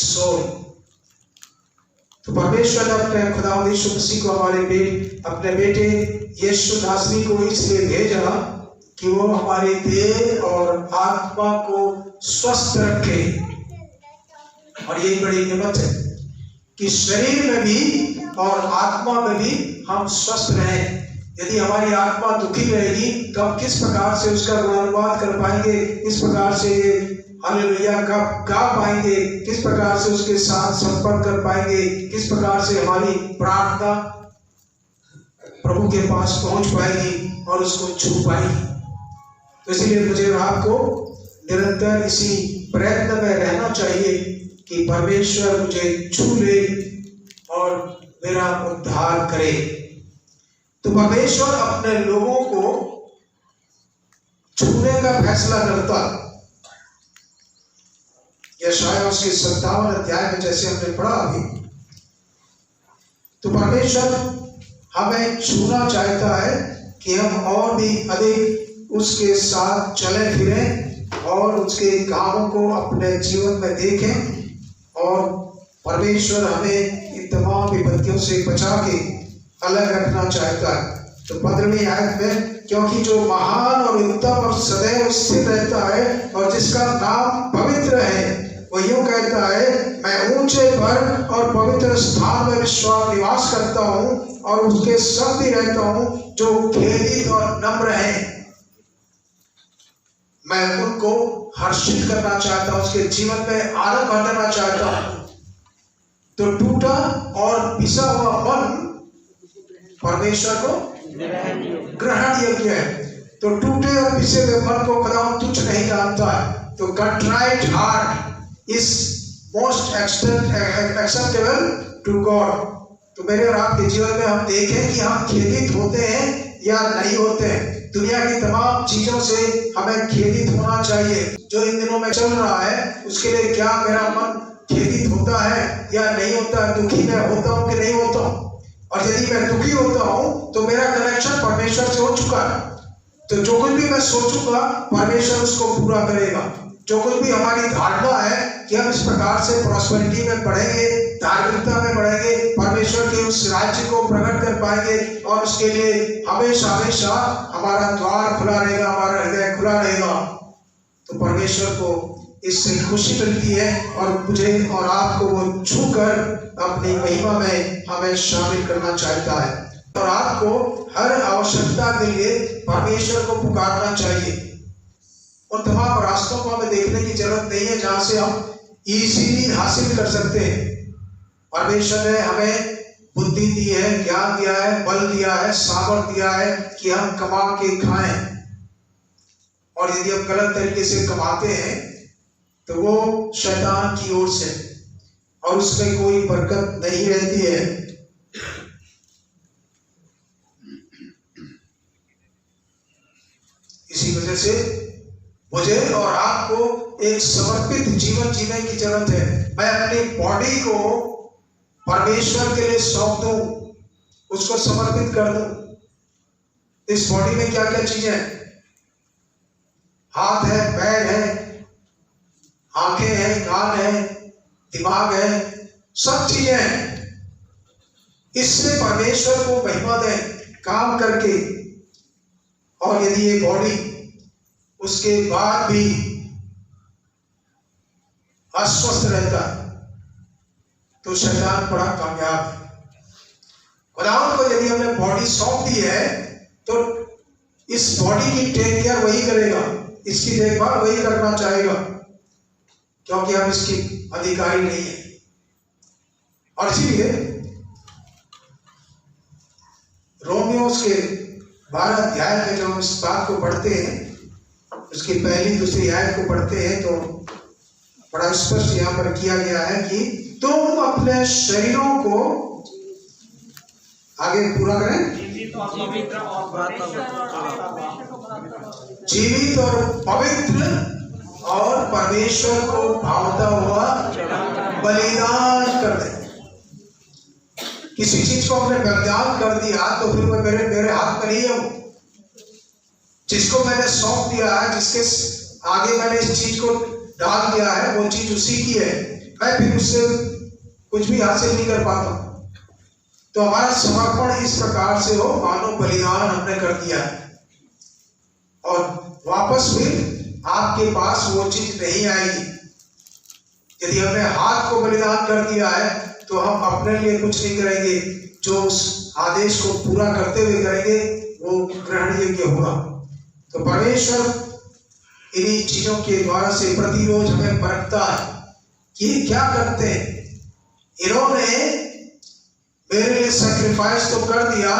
Soul. तो परमेश्वर ने अपने खुदावंद यीशु मसीह को अपने बेटे यीशु नासरी को इसलिए भेजा कि वो हमारे देह और आत्मा को स्वस्थ रखे। और यही बड़ी नियमत है कि शरीर में भी और आत्मा में भी हम स्वस्थ रहें। यदि हमारी आत्मा दुखी रहेगी तो हम किस प्रकार से उसका गुणानुवाद कर पाएंगे, किस प्रकार से हालेलुया गा पाएंगे, किस प्रकार से उसके साथ संपर्क कर पाएंगे, किस प्रकार से हमारी प्रार्थना प्रभु के पास पहुंच पाएगी और उसको छू पाएगी। तो इसलिए मुझे और आपको निरंतर इसी प्रयत्न में रहना चाहिए कि परमेश्वर मुझे छू ले और मेरा उद्धार करे। तो परमेश्वर अपने लोगों को छूने का फैसला करता। यशायाह उसके 57 अध्याय में जैसे हमने पढ़ा अभी, तो परमेश्वर हमें छूना चाहता है कि हम और भी अधिक उसके साथ चले फिरें और उसके कामों को अपने जीवन में देखें। और परमेश्वर हमें इन तमाम विपत्तियों से बचा के अलग रखना चाहता है। तो 15वीं आयत में, क्योंकि जो महान और उत्तम और सदैव स्थिर रहता है और जिसका नाम पवित्र है, वो यूं कहता है, मैं ऊंचे पर और पवित्र स्थान में विश्वास निवास करता हूँ और उसके संग भी रहता हूँ जो खेदित और नम्र है। मैं उनको हर्षित करना चाहता हूँ, उसके जीवन में आनंद बांटना चाहता हूँ। तो टूटा और पिसा हुआ मन परमेश्वर को ग्रहण योग्य है। तो टूटे और पिसे हुए मन को खुदावंद तुच्छ नहीं जानता है। तो contrite heart is most acceptable to God. तो मेरे और आपके जीवन में हम देखें कि हम खेदित होते हैं या नहीं होते हैं। दुनिया की तमाम चीजों से हमें खेदित होना चाहिए। जो इन दिनों में चल रहा है उसके लिए क्या मेरा मन खेदित होता है या नहीं होता है? दुखी मैं होता हूँ कि नहीं होता हूँ? और यदि मैं दुखी होता हूँ तो मेरा कनेक्शन परमेश्वर से हो चुका है। तो जो कुछ भी मैं सोचूंगा परमेश्वर उसको पूरा करेगा। जो कुछ भी हमारी धारणा है कि हम इस प्रकार से प्रॉस्पेरिटी में बढ़ेंगे, धार्मिकता में बढ़ेंगे, परमेश्वर के उस राज्य को प्रकट कर पाएंगे और उसके लिए हमेशा हमेशा हमारा द्वार खुला रहेगा, हमारा हृदय खुला रहेगा। तो परमेश्वर को इससे खुशी मिलती है और मुझे और आपको वो छू कर अपनी महिमा में हमें शामिल करना चाहता है। और आपको हर आवश्यकता के लिए परमेश्वर को पुकारना चाहिए। और तमाम रास्तों को हमें देखने की जरूरत नहीं है जहां से हम इजीली हासिल कर सकते हैं। परमेश्वर ने हमें बुद्धि दी है, ज्ञान दिया है, बल दिया है, सामर्थ दिया है कि हम कमा के खाएं। और यदि हम गलत तरीके से कमाते हैं तो वो शैतान की ओर से और उसमें कोई बरकत नहीं रहती है। इसी वजह से मुझे और आपको एक समर्पित जीवन जीने की जरूरत है। मैं अपनी बॉडी को परमेश्वर के लिए सौंप दूं, उसको समर्पित कर दूं। इस बॉडी में क्या क्या चीजें हैं? हाथ है, पैर है, आंखें हैं, कान है, दिमाग है, सब चीजें हैं। इससे परमेश्वर को महिमा दें काम करके। और यदि ये बॉडी उसके बाद भी अस्वस्थ रहता तो शैतान बड़ा कामयाब है। खुदावंद को यदि हमने बॉडी सौंप दी है तो इस बॉडी की टेक केयर वही करेगा, इसकी देखभाल वही करना चाहेगा, क्योंकि हम इसकी अधिकारी नहीं है। और इसीलिए रोमियोस के 12 अध्याय में जब हम इस बात को पढ़ते हैं, उसकी पहली दूसरी आयत को पढ़ते हैं तो बड़ा स्पष्ट यहाँ पर किया गया है कि तुम अपने शरीरों को आगे पूरा करें, जीवित और पवित्र और परमेश्वर को भावता हुआ बलिदान कर दे। किसी चीज को हमने बलिदान कर दिया तो फिर वो मेरे हाथ में नहीं है। वो जिसको मैंने सौंप दिया है, जिसके आगे मैंने इस चीज को डाल दिया है, वो चीज उसी की है। मैं फिर उससे कुछ भी हासिल नहीं कर पाता। तो हमारा समर्पण इस प्रकार से हो मानो बलिदान हमने कर दिया है और वापस फिर आपके पास वो चीज नहीं आएगी। यदि हमने हाथ को बलिदान कर दिया है तो हम अपने लिए कुछ नहीं करेंगे, जो उस आदेश को पूरा करते हुए करेंगे वो ग्रहण योग्य होगा। तो परमेश्वर इन्हीं चीजों के द्वारा से प्रतिरोध हमें परखता है कि ये क्या करते हैं। इन्होंने मेरे लिए सैक्रिफाइस तो कर दिया,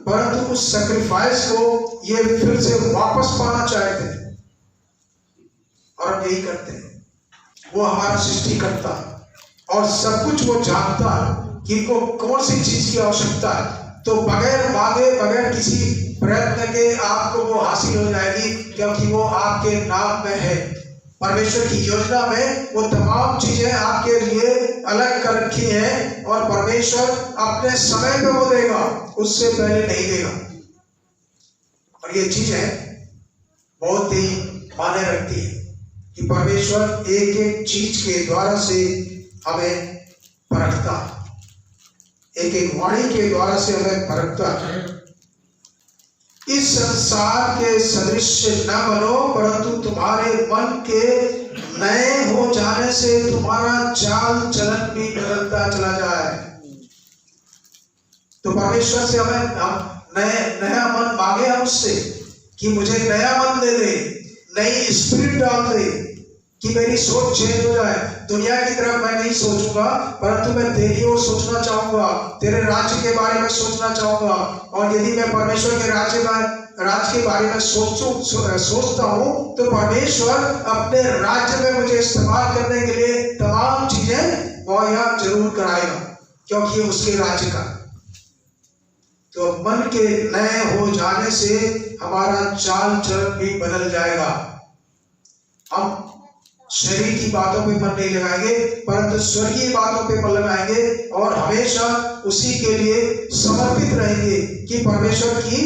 परंतु उस सैक्रिफाइस को ये फिर से वापस पाना चाहते हैं और हम यही करते हैं। वो हमारा सृष्टि करता है और सब कुछ वो जानता है कि इनको कौन सी चीज की आवश्यकता है, तो बगैर मांगे बगैर किसी प्रयत्न के आपको वो हासिल हो जाएगी, क्योंकि वो आपके नाम में है। परमेश्वर की योजना में वो तमाम चीजें आपके लिए अलग कर रखी हैं और परमेश्वर अपने समय पे वो देगा, उससे पहले नहीं देगा। और ये चीजें बहुत ही मायने रखती है कि परमेश्वर एक एक चीज के द्वारा से हमें परखता है, एक एक वाणी के द्वारा से हमें परखता है। इस संसार के सदृश न बनो, परंतु तुम्हारे मन के नए हो जाने से तुम्हारा चाल चलन भी बदलता चला जाए। तो परमेश्वर से हमें नया मन मांगे हम उससे कि मुझे नया मन दे दे, नई स्पिरिट डाल दे कि मेरी सोच चेंज हो जाए। दुनिया की तरफ मैं नहीं सोचूंगा, परंतु मैं तेरी ओर सोचना चाहूंगा, तेरे राज्य के बारे में सोचना चाहूंगा। और यदि मैं परमेश्वर के राज्य के बारे में सोचता हूँ तो परमेश्वर अपने राज्य में मुझे इस्तेमाल करने के लिए तमाम चीजें मुहैया जरूर कराएगा, क्योंकि उसके राज्य का। तो मन के नए हो जाने से हमारा चाल चलन भी बदल जाएगा। हम शरीर की बातों पे मन नहीं लगाएंगे, परंतु स्वर्गीय बातों पे मन लगाएंगे और हमेशा उसी के लिए समर्पित रहेंगे कि परमेश्वर की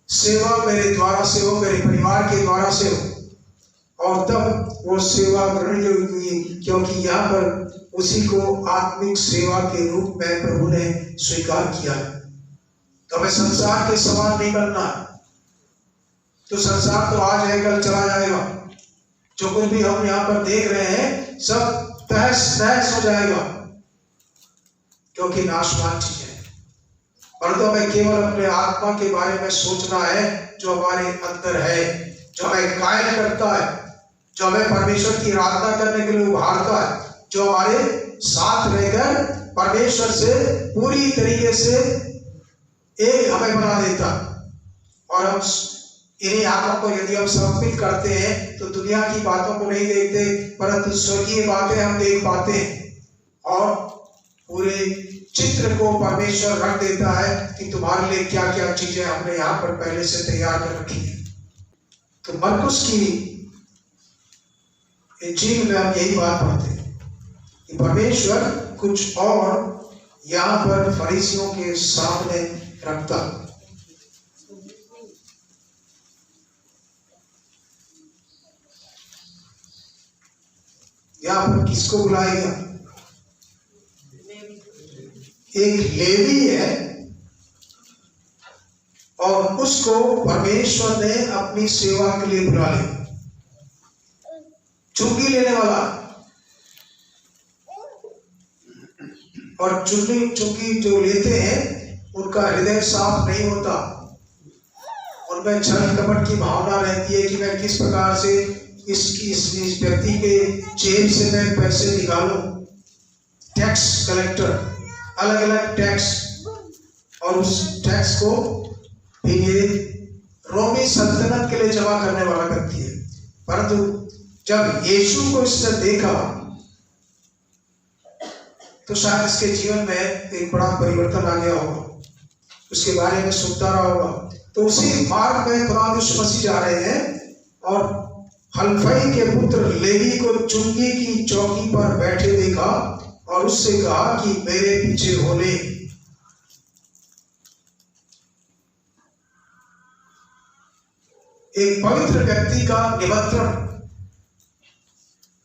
सेवा मेरे द्वारा से हो, मेरे परिवार के द्वारा से हो। और तब वो सेवा ग्रहण होगी, क्योंकि यहाँ पर उसी को आत्मिक सेवा के रूप में प्रभु ने स्वीकार किया है। तो हमें संसार के समान नहीं बनना। तो संसार तो आज है कल चला जाएगा। जो कुछ भी हम यहाँ पर देख रहे हैं सब तहस नहस हो जाएगा, क्योंकि नाशवान चीजें हैं। परंतु हमें केवल अपने आत्मा के बारे में सोचना है, जो हमारे अंदर है, जो हमें कायल करता है, जो हमें परमेश्वर की आराधना करने के लिए उभारता है, जो हमारे साथ रहकर परमेश्वर से पूरी तरीके से एक हमें बना देता। और हम इन्हीं आंखों को यदि हम समर्पित करते हैं तो दुनिया की बातों को नहीं देखते, परंतु स्वर्गीय बातें हम देख पाते हैं। और पूरे चित्र को परमेश्वर रख देता है कि तुम्हारे लिए क्या क्या चीजें हमने यहाँ पर पहले से तैयार कर रखी है। तो मरकुस की इंजील में हम यही बात पढ़ते हैं कि परमेश्वर कुछ और यहाँ पर फरीसियों के सामने रखता। यहाँ पर किसको बुलाएगा? एक लेवी है और उसको परमेश्वर ने अपनी सेवा के लिए बुला लिया। चुंगी लेने वाला, और चुंगी जो लेते हैं उनका हृदय साफ नहीं होता। उनमें छल कपट की भावना रहती है कि मैं किस प्रकार से इस व्यक्ति के जेब से मैं पैसे निकालूं। टैक्स कलेक्टर, अलग अलग टैक्स, और उस टैक्स को भी ये रोमी सल्तनत के लिए जमा करने वाला व्यक्ति है। परंतु जब यीशु को इसने देखा तो शायद इसके जीवन में एक बड़ा परिवर्तन आ गया होगा, उसके बारे में सुनता रहा होगा। तो उसी मार्ग में प्रभु यीशु मसीह जा रहे हैं और हलफई के पुत्र लेवी को चुंगी की चौकी पर बैठे देखा और उससे कहा कि मेरे पीछे हो ले। एक पवित्र व्यक्ति का निमंत्रण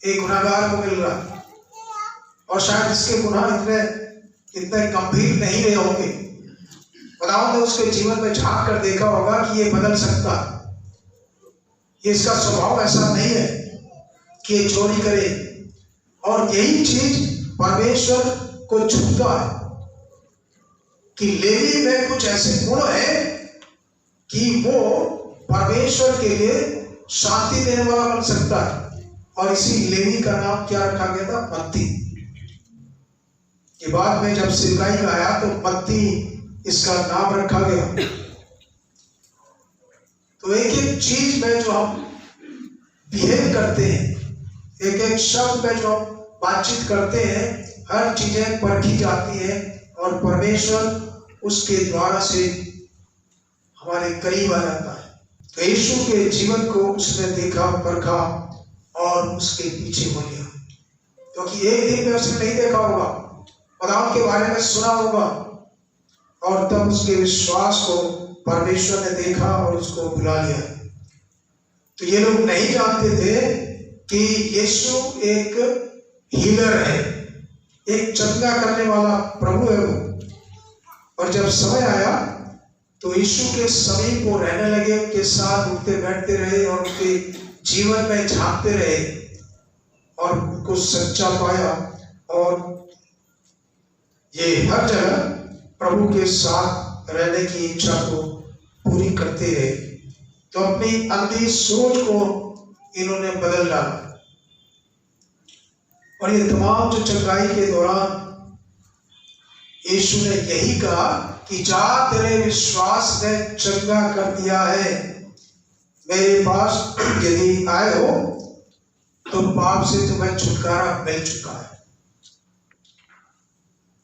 एक गुनाहगार को मिल रहा है। और शायद इसके गुनाह इतने गंभीर नहीं रहे होंगे। खुदावंद ने उसके जीवन में झांक कर देखा होगा कि ये बदल सकता, ये इसका स्वभाव ऐसा नहीं है कि ये चोरी करे। और यही चीज परमेश्वर को छूता है कि लेवी में कुछ ऐसे गुण है कि वो परमेश्वर के लिए शांति देने वाला बन सकता है। और इसी लेवी का नाम क्या रखा गया था? मत्ती। के बाद में जब सेवकाई का आया तो मत्ती इसका नाम रखा गया। तो एक एक चीज में जो हम बिहेव करते हैं, एक एक शब्द में जो हम बातचीत करते हैं, हर चीजें परखी जाती है और परमेश्वर उसके द्वारा से हमारे करीब आ जाता है। तो यीशु के जीवन को उसने देखा, परखा और उसके पीछे हो लिया, क्योंकि एक दिन में उसने नहीं देखा होगा, खुदावंद के बारे में सुना होगा, और तब उसके विश्वास को परमेश्वर ने देखा और उसको बुला लिया। तो ये लोग नहीं जानते थे कि यीशु एक हीलर है, एक चंगा करने वाला प्रभु है वो। और जब समय आया तो यीशु के समीप वो रहने लगे, उनके साथ उठते बैठते रहे और उनके जीवन में झांकते रहे और उनको सच्चा पाया। और ये हर जगह प्रभु के साथ रहने की इच्छा को पूरी करते रहे। तो अपनी अंधी सोच को इन्होंने बदल डाला। और ये तमाम जो चंगाई के दौरान यीशु ने यही कहा कि जा तेरे विश्वास ने चंगा कर दिया है, मेरे पास यदि आए हो तो पाप से तुम्हें छुटकारा मिल चुका है।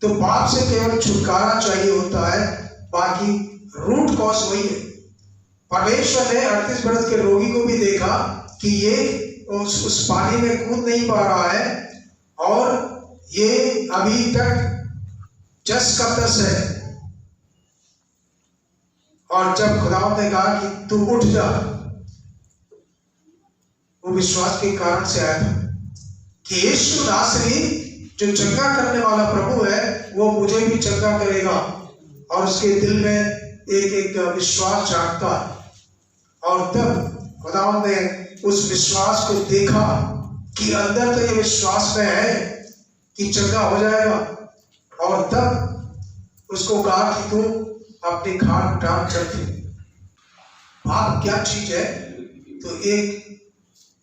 तो पाप से केवल छुटकारा चाहिए होता है, बाकी रूट कॉज वही है। परमेश्वर ने 38 बरस के रोगी को भी देखा कि ये उस पानी में कूद नहीं पा रहा है और ये अभी तक जस का तस है। और जब खुदावंद ने कहा कि तू उठ जा, वो विश्वास के कारण से आया था कि यीशु नासरी जो चंगा करने वाला प्रभु है वो मुझे भी चंगा करेगा। और उसके दिल में एक एक विश्वास जागता। और तब खुदावंद ने उस विश्वास को देखा कि अंदर तो ये विश्वास में है कि चंगा हो जाएगा। और तब उसको कहा कि तू अपनी खाट टांग चल। पाप क्या चीज है? तो एक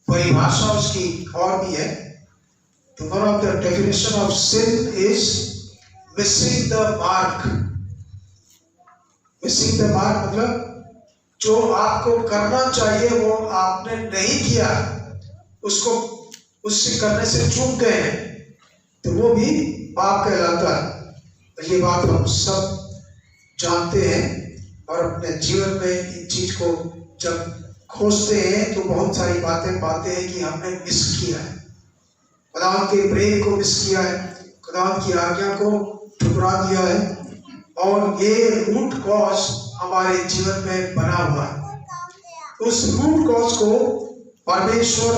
परिभाषा उसकी और भी है। तो one of the definition of sin is missing the mark. Missing the mark मतलब जो आपको करना चाहिए वो आपने नहीं किया, उसको उससे करने से चूक गए हैं, तो वो भी पाप कहलाता है। और ये बात हम सब जानते हैं और अपने जीवन में इन चीज को जब खोजते हैं तो बहुत सारी बातें पाते हैं कि हमने मिस किया है, खुदावंद के प्रेम को मिस किया है, खुदावंद की आज्ञा को ठुकरा दिया है। और ये रूट कॉज हमारे जीवन में बना हुआ है। उस रूट कॉज को परमेश्वर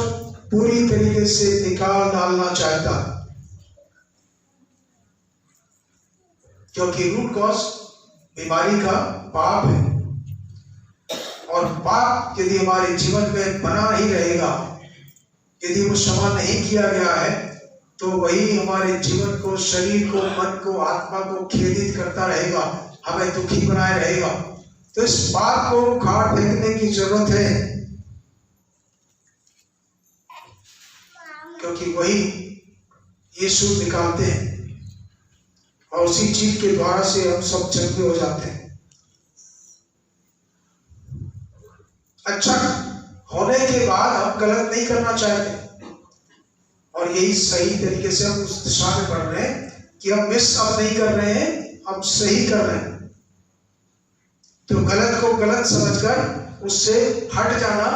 पूरी तरीके से निकाल डालना चाहता, क्योंकि रूट कॉज बीमारी का पाप है। और पाप यदि हमारे जीवन में बना ही रहेगा, यदि वो क्षमा नहीं किया गया है, तो वही हमारे जीवन को, शरीर को, मन को, आत्मा को खेदित करता रहेगा, हमें दुखी बनाए रहेगा। तो इस बात को उखाड़ फेंकने की जरूरत है, क्योंकि वही यीशु निकालते हैं और उसी चीज के द्वारा से हम सब चंगे हो जाते हैं। अच्छा होने के बाद हम गलत नहीं करना चाहते, और यही सही तरीके से हम उस दिशा में बढ़ रहे हैं कि हम मिस अब नहीं कर रहे हैं, हम सही कर रहे हैं। तो गलत को गलत समझकर उससे हट जाना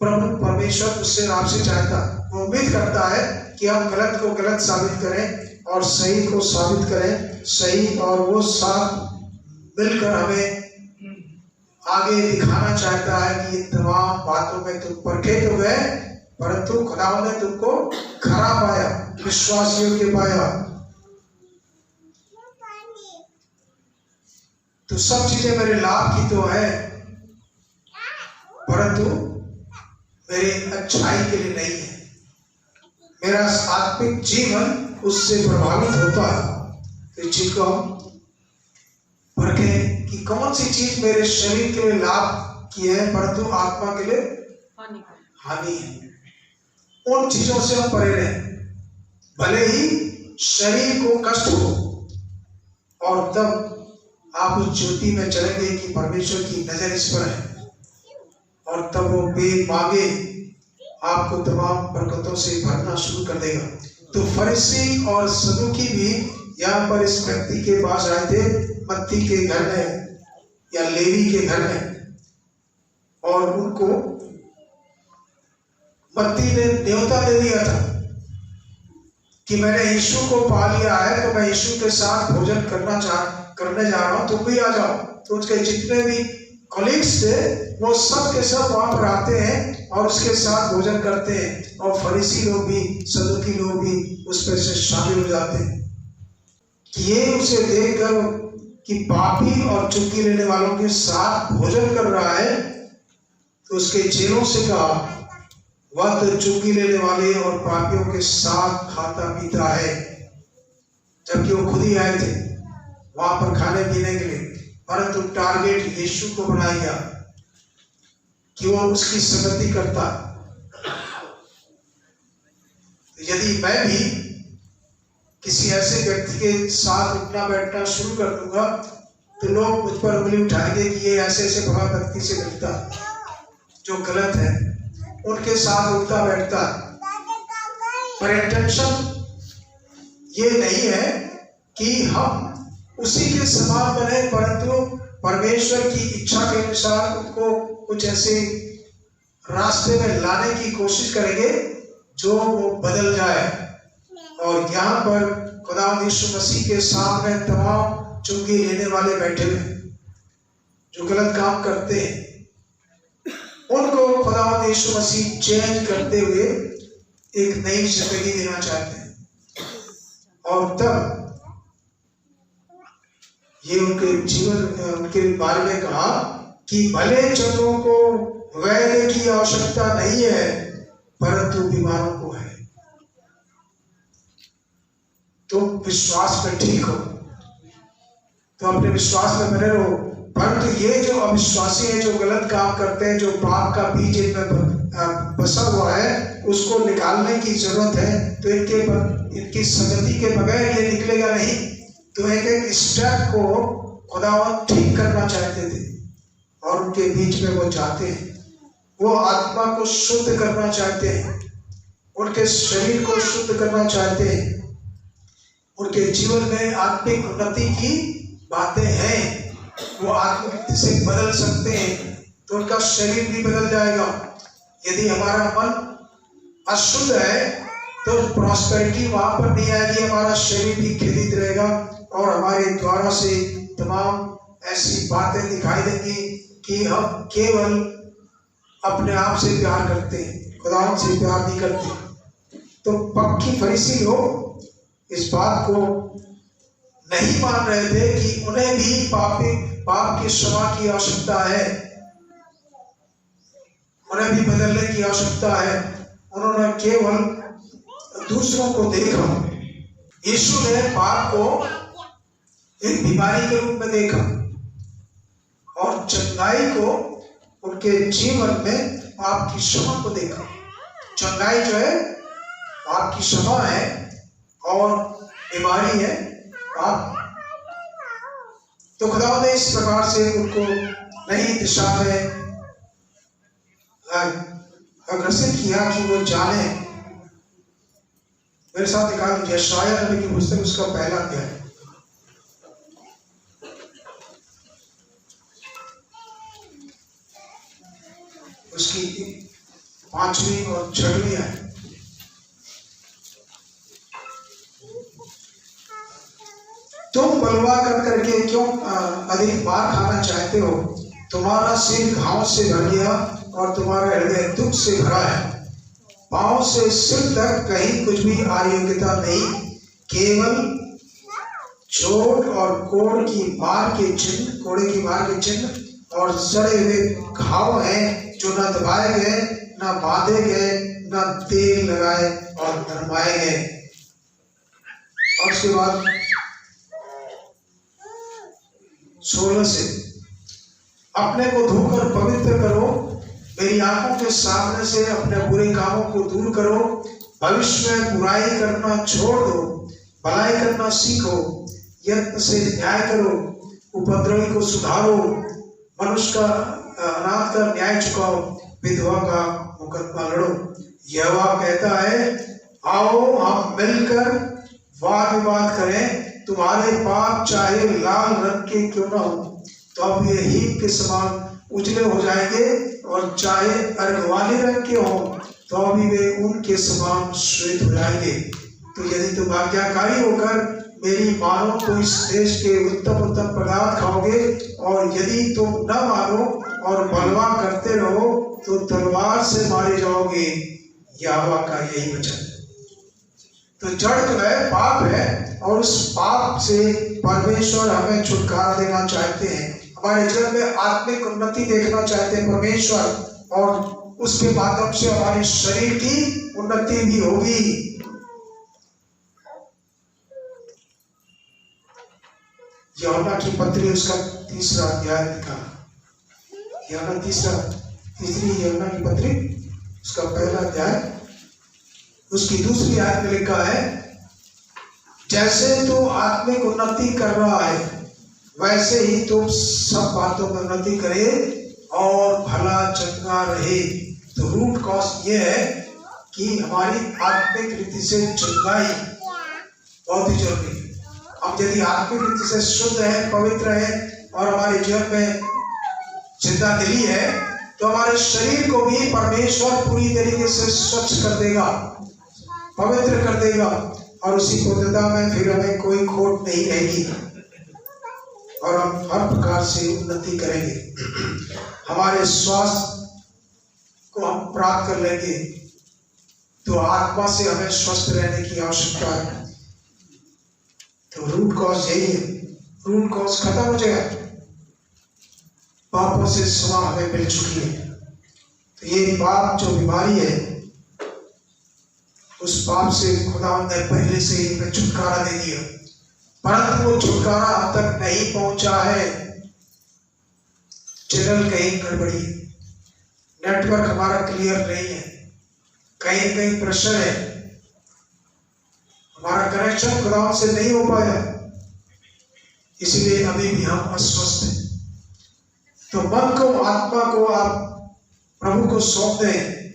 प्रभु परमेश्वर उससे आपसे चाहता, वो उम्मीद करता है कि हम गलत को गलत साबित करें और सही को साबित करें। सही और वो साथ मिलकर हमें आगे दिखाना चाहता है कि ये तमाम बातों में तुम परखे तो गए, परंतु खुदावन ने तुमको खरा पाया, विश्वास योग्य पाया। तो सब चीजें मेरे लाभ की तो है, परंतु मेरे अच्छाई के लिए नहीं है। मेरा आत्मिक जीवन उससे प्रभावित होता है। इस चीज को हम परखें कि कौन सी चीज मेरे शरीर के लिए लाभ की है परंतु आत्मा के लिए हानि है। उन चीजों से हम परे रहें, भले ही शरीर को कष्ट हो, और तब आप उस ज्योति में चलेंगे कि परमेश्वर की नजर इस पर है, और तब वो बेमागे आपको तमाम बरकतों से भरना शुरू कर देगा। तो फरीसी और सदूकी भी यहाँ पर इस व्यक्ति के पास आए थे, मत्ती के घर में या लेवी के घर में, और उनको मत्ती ने न्योता दे दिया था कि मैंने यीशु को पा लिया है, तो मैं यीशु के साथ भोजन करने जा रहा हूँ, तुम भी आ जाओ। तो उसके जितने भी कलीग्स थे वो सब के सब वहां पर आते हैं और उसके साथ भोजन करते हैं, और फरीसी लोग भी, सदूकी लोग भी उस पर से शामिल हो जाते हैं। कि ये उसे देखकर कि पापी और चुंगी लेने वालों के साथ भोजन कर रहा है, तो उसके चेलों से कहा, वह तो चुंगी लेने वाले और पापियों के साथ खाता पीता है। जबकि वो खुद ही आए थे वहां पर खाने पीने के लिए, परंतु टारगेट यीशु को बनाया गया कि वो उसकी संगति करता। यदि मैं भी किसी ऐसे व्यक्ति के साथ उठना बैठना शुरू कर दूंगा, तो लोग मुझ पर उंगली उठाएंगे कि ये ऐसे ऐसे भगवान व्यक्ति से मिलता, जो गलत है, उनके साथ उठता बैठता। पर इंटेंशन ये नहीं है कि हम उसी के समान बने, परंतु परमेश्वर की इच्छा के अनुसार उनको कुछ ऐसे रास्ते में लाने की कोशिश करेंगे जो वो बदल जाए। और यहाँ पर खुदा यीशु मसीह के सामने तमाम चुंगी लेने वाले बैठे हुए जो गलत काम करते हैं, उनको खुदा यीशु मसीह चेंज करते हुए एक नई जिंदगी देना चाहते हैं। और तब ये उनके जीवन उनके बारे में कहा कि भले चंगों को वैद्य की आवश्यकता नहीं है, परंतु बीमारों को है। तो विश्वास में ठीक हो, तो अपने विश्वास में बने रहो। परंतु ये जो अविश्वासी है, जो गलत काम करते हैं, जो पाप का बीज इनमें बसा हुआ है, उसको निकालने की जरूरत है। तो इनकी संगति के बगैर ये निकलेगा नहीं। तो एक एक स्टेप को खुदावंद ठीक करना चाहते थे, और उनके बीच में वो जाते हैं। वो आत्मा को शुद्ध करना चाहते हैं, उनके शरीर को शुद्ध करना चाहते हैं। उनके जीवन में आत्मिक उन्नति की बातें हैं, वो आत्मिक से बदल सकते हैं, तो उनका शरीर भी बदल जाएगा। यदि हमारा मन अशुद्ध है तो प्रॉस्पेरिटी वहां पर नहीं आएगी, हमारा शरीर भी खिलित रहेगा, और हमारे द्वारा से तमाम ऐसी बातें दिखाई देंगी कि हम केवल अपने आप से प्यार करते हैं, खुदा से प्यार नहीं करते। तो पक्की फरीसी लोग इस बात को नहीं मान रहे थे कि उन्हें भी पाप की क्षमा की आवश्यकता है, उन्हें भी बदलने की आवश्यकता है। उन्होंने केवल दूसरों को देखा। यीशु ने पाप को एक बीमारी के रूप में देखा, और चंगाई को उनके जीवन में पाप की क्षमा को देखा। चंगाई जो है पाप की क्षमा है, और बीमारी है पाप। तो खुदा ने इस प्रकार से उनको नई दिशा में अग्रसित किया कि वो जाने। मेरे साथ निकाल यशायाह नबी की पुस्तक, उसका पहला अध्याय, उसकी 5वीं और 6वीं है। तुम बलवा कर करके क्यों अधिक मार खाना चाहते हो? तुम्हारा सिर घाव से भर गया और तुम्हारा हृदय दुख से भरा है। पांव से सिर तक कहीं कुछ भी अयोग्यता नहीं, केवल चोट और कोड़े की मार के चिन्ह और सड़े हुए घाव हैं, जो न दबाए गए, न बांधे गए, न तेल लगाए और नरमाए गए। और उसके बाद 16 से, अपने को धोकर पवित्र करो, मेरी आंखों के सामने से अपने बुरे कामों को दूर करो, भविष्य में बुराई करना छोड़ दो, भलाई करना सीखो, यत्न से न्याय करो, उपद्रवी को सुधारो, मनुष्य का अनाथ का न्याय चुकाओ, विधवा का मुकदमा लड़ो। यहोवा कहता है, आओ हम मिलकर वाद विवाद करें, तुम्हारे पाप चाहे लाल रंग के क्यों न हो तो अब ये हीप के समान उजले हो जाएंगे, और चाहे अर्गवानी रंग के हो तो अभी वे ऊन के समान श्वेत हो जाएंगे। तो यदि तुम आज्ञाकारी होकर मेरी मानो तो इस देश के उत्तम उत्तम पदार्थ खाओगे, और यदि तुम न मानो और बलवा करते रहो तो तलवार से मारे जाओगे। यहोवा का यही वचन। तो जड़ जो है पाप है, और उस पाप से परमेश्वर हमें छुटकारा देना चाहते हैं, हमारे जीवन में आत्मिक उन्नति देखना चाहते हैं परमेश्वर, और उसके माध्यम से हमारे शरीर की उन्नति भी होगी। यूहन्ना की पत्री उसका 3रा अध्याय लिखा, तीसरी यूहन्ना की पत्री उसका 1 अध्याय उसकी 2 आयत में लिखा है, जैसे तू आत्मिक उन्नति कर रहा है वैसे ही तुम सब बातों में उन्नति करे और भला चंगा रहे। तो रूट कॉज ये है कि हमारी आत्मिक रीति से चंगाई बहुत ही जरूरी है। हम यदि आत्मिक रीति से शुद्ध है, पवित्र है, और हमारे जीवन में जिंदा दिली है, तो हमारे शरीर को भी परमेश्वर पूरी तरीके से स्वच्छ कर देगा, पवित्र कर देगा, और उसी पवित्रता में फिर हमें कोई खोट नहीं रहेगी, और हम हर प्रकार से उन्नति करेंगे। हमारे स्वास्थ्य को हम प्राप्त कर लेंगे। तो आत्मा से हमें स्वस्थ रहने की आवश्यकता है। तो रूट कॉज यही है, रूट कॉज खत्म हो जाएगा, पापों से क्षमा हमें मिल चुकी है। तो ये पाप जो बीमारी है, उस पाप से खुदा ने पहले से ही हमें छुटकारा दे दिया, परंतु वो छुटकारा अब तक नहीं पहुंचा है। चैनल कहीं गड़बड़ी है, नेटवर्क हमारा क्लियर नहीं है, कहीं कहीं प्रेशर है, हमारा कनेक्शन खुदा से नहीं हो पाया, इसलिए अभी भी हम अस्वस्थ हैं। तो मन को, आत्मा को आप प्रभु को सौंप दें,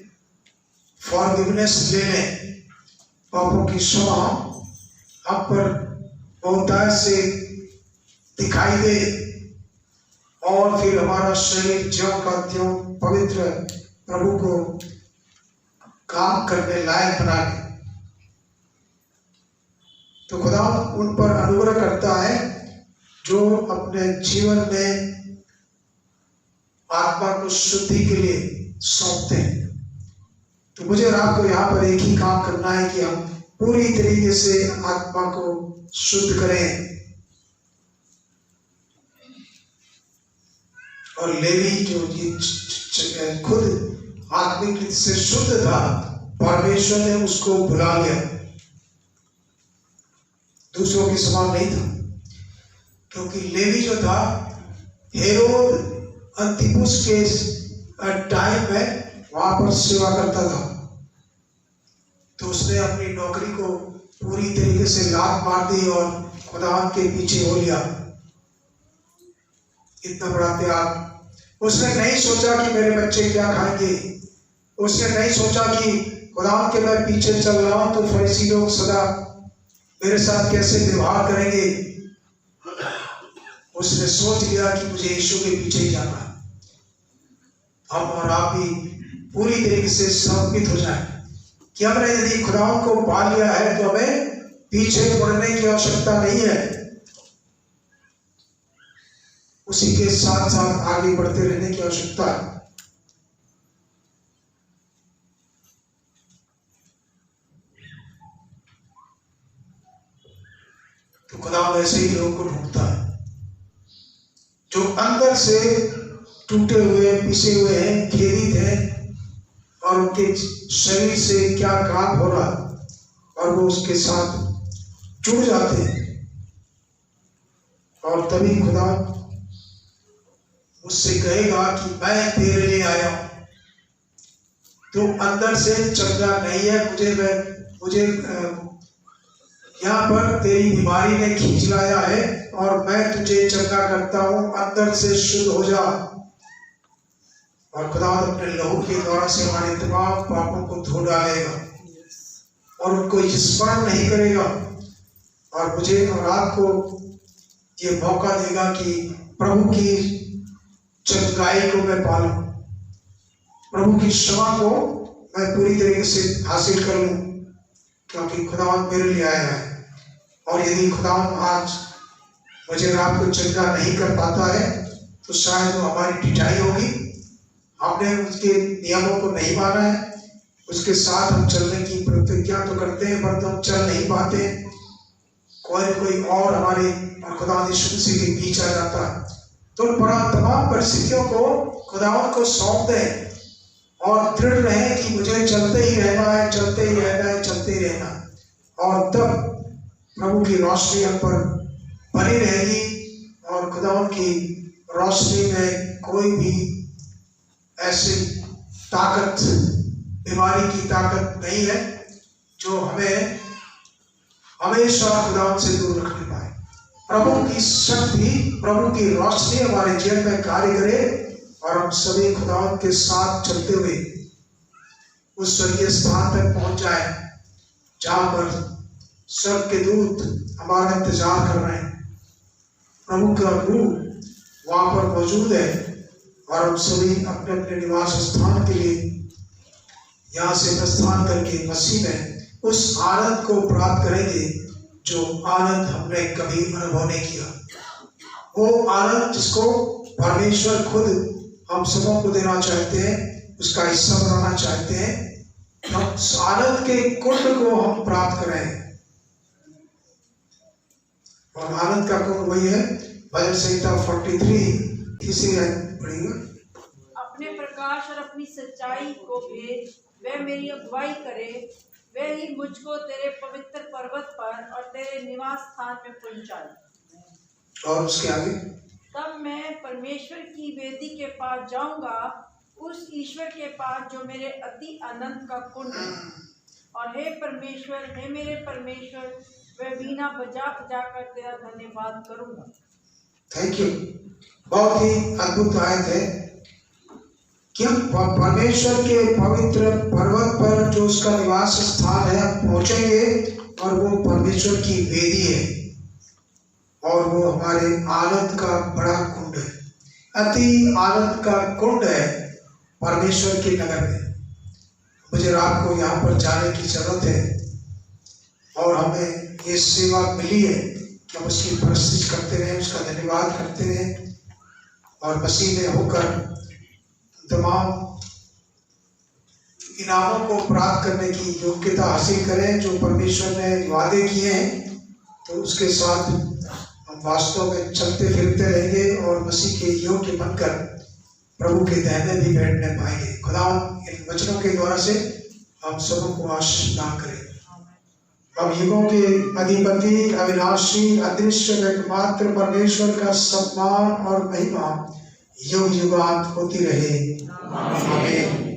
फॉरगिवनेस ले लें, पापों की क्षमा हम पर बहुतायत से दिखाई दे, और फिर हमारा शरीर ज्यों का त्यों पवित्र प्रभु को काम करने लायक बना दे। तो खुदा उन पर अनुग्रह करता है जो अपने जीवन में आत्मा को शुद्धि के लिए सौंपते हैं। तो मुझे और आपको यहाँ पर एक ही काम करना है कि हम पूरी तरीके से आत्मा को शुद्ध करें। और लेवी जो खुद आत्मिक रीति से शुद्ध था, परमेश्वर ने उसको बुला लिया, दूसरों के समान नहीं था, क्योंकि लेवी जो था हेरोद अंतिपुस के टाइम में वहां पर सेवा करता था। तो उसने अपनी नौकरी को पूरी तरीके से लात मार दी और खुदा के पीछे हो लिया। इतना बड़ा त्याग। उसने नहीं सोचा कि मेरे बच्चे क्या खाएंगे, उसने नहीं सोचा कि खुदा के मैं पीछे चल रहा हूं तो फरीसी लोग सदा मेरे साथ कैसे व्यवहार करेंगे। उसने सोच लिया कि मुझे यीशु के पीछे ही जाना है। हम और आप भी पूरी तरीके से समर्पित हो जाए कि हमने यदि खुदा को पा लिया है तो हमें पीछे मुड़ने की आवश्यकता नहीं है, उसी के साथ साथ आगे बढ़ते रहने की आवश्यकता है। तो खुदावंद ऐसे ही लोगों को ढूंढता है जो अंदर से टूटे हुए, पिसे हुए हैं, खेदित हैं और उनके शरीर से क्या काम हो रहा और वो उसके साथ जुड़ जाते हैं। और तभी खुदा उससे कहेगा कि मैं तेरे लिए आया हूं, तू अंदर से चंगा नहीं है, मुझे यहाँ पर तेरी बीमारी ने खींच लाया है और मैं तुझे चंगा करता हूं, अंदर से शुद्ध हो जा। और खुदा अपने लहू के द्वारा से हमारे तमाम पापों को धो डालेगा और उनको स्मरण नहीं करेगा और मुझे और आपको ये मौका देगा कि प्रभु की चंगाई को मैं पालूं, प्रभु की क्षमा को मैं पूरी तरीके से हासिल कर लूं, क्योंकि खुदावंद मेरे लिए आया है। और यदि खुदावंद आज मुझे और आपको चंगा नहीं कर पाता है तो शायद वो हमारी ढिठाई होगी, हमने उसके नियमों को नहीं माना है, उसके साथ हम चलने की प्रतिज्ञा तो करते हैं परंतु हम चल नहीं पाते। कोई और हमारे और खुदावंद यीशु मसीह के बीच आ जाता है। तो तमाम परिस्थितियों को खुदावंद को सौंप दें और दृढ़ रहे कि मुझे चलते ही रहना है, चलते ही रहना है, चलते ही रहना। और तब प्रभु की रोशनी हम पर बनी रहेगी और खुदावंद की रोशनी में कोई भी ऐसी ताकत, बीमारी की ताकत नहीं है जो हमें हमेशा खुदावंद से दूर रखने पाए। प्रभु की शक्ति, प्रभु की रोशनी हमारे जीवन में कार्य करे और हम सभी खुदावंद के साथ चलते हुए उस स्वर्गीय स्थान तक पहुंच जाए जहां पर स्वर्ग के दूत हमारा इंतजार कर रहे हैं। प्रभु का रूह वहां पर मौजूद है और हम सभी अपने अपने निवास स्थान के लिए यहाँ से प्रस्थान करके मसीह में उस आनंद को प्राप्त करेंगे जो आनंद हमने कभी अनुभव नहीं किया। वो आनंद जिसको परमेश्वर खुद हम सबों को देना चाहते हैं, उसका हिस्सा बनाना चाहते हैं, हम उस आनंद के कुंड को हम प्राप्त करें। और आनंद का कुंड वही है, भजन संहिता 43 तीसरी पढ़ेगा। अपने प्रकाश और अपनी सच्चाई को भेज, वह मेरी अगुवाई करे, वह ही मुझको तेरे पवित्र पर्वत पर और तेरे निवास स्थान में पहुंचाए। और उसके आगे, तब मैं परमेश्वर की वेदी के पास जाऊंगा, उस ईश्वर के पास जो मेरे अति आनंद का कुंड है। और हे परमेश्वर, हे मेरे परमेश्वर, वह वीणा बजा बजा कर तेरा धन्यवाद करूंगा। Thank you. बहुत ही अद्भुत आयत है कि हम परमेश्वर के पवित्र पर्वत पर जो उसका निवास स्थान है हम पहुंचेंगे और वो परमेश्वर की वेदी है और वो हमारे आनंद का बड़ा कुंड है, अति आनंद का कुंड है परमेश्वर के नगर में। मुझे रात को यहाँ पर जाने की जरूरत है और हमें ये सेवा मिली है कि हम उसकी प्रस्तुति करते रहें, उसका धन्यवाद करते रहें और मसीह में होकर तमाम इनामों को प्राप्त करने की योग्यता हासिल करें जो परमेश्वर ने वादे किए हैं। तो उसके साथ हम वास्तव में चलते फिरते रहेंगे और मसीह के योग्य बनकर प्रभु के दाहिने भी बैठने पाएंगे। खुदा इन वचनों के द्वारा से हम सबों को आशीष दान करें। अब युगों के अधिपति, अविनाशी, अदृश्य, एकमात्र परमेश्वर का सम्मान और महिमा युग युगांत होती रहे। आमीन।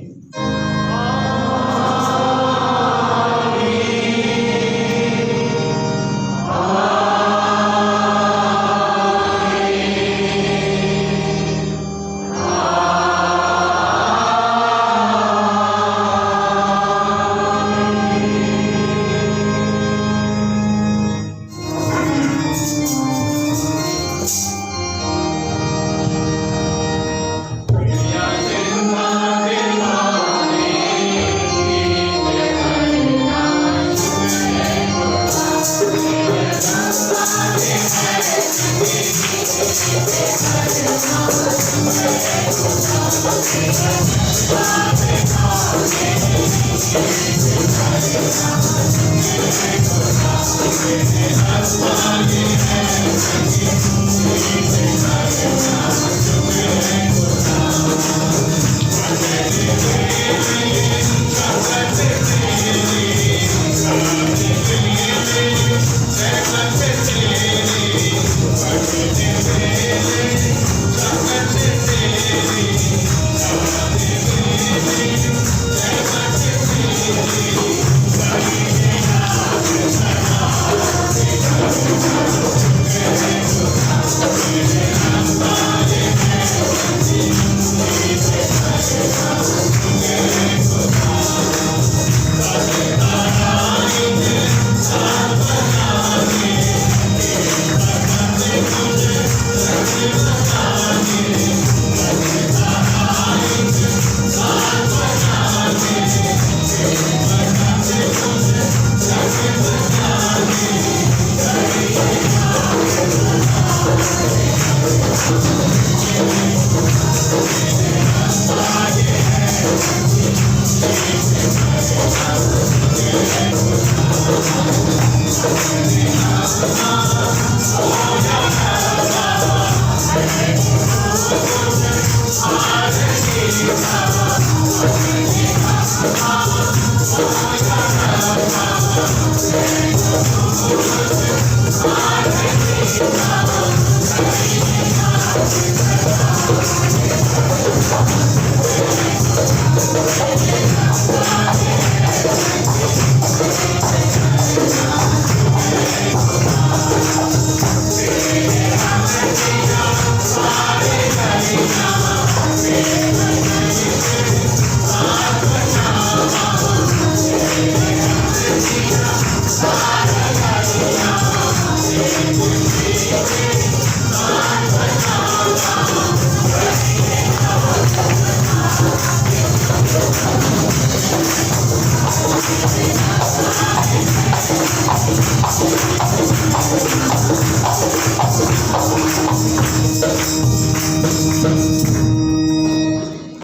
Amen.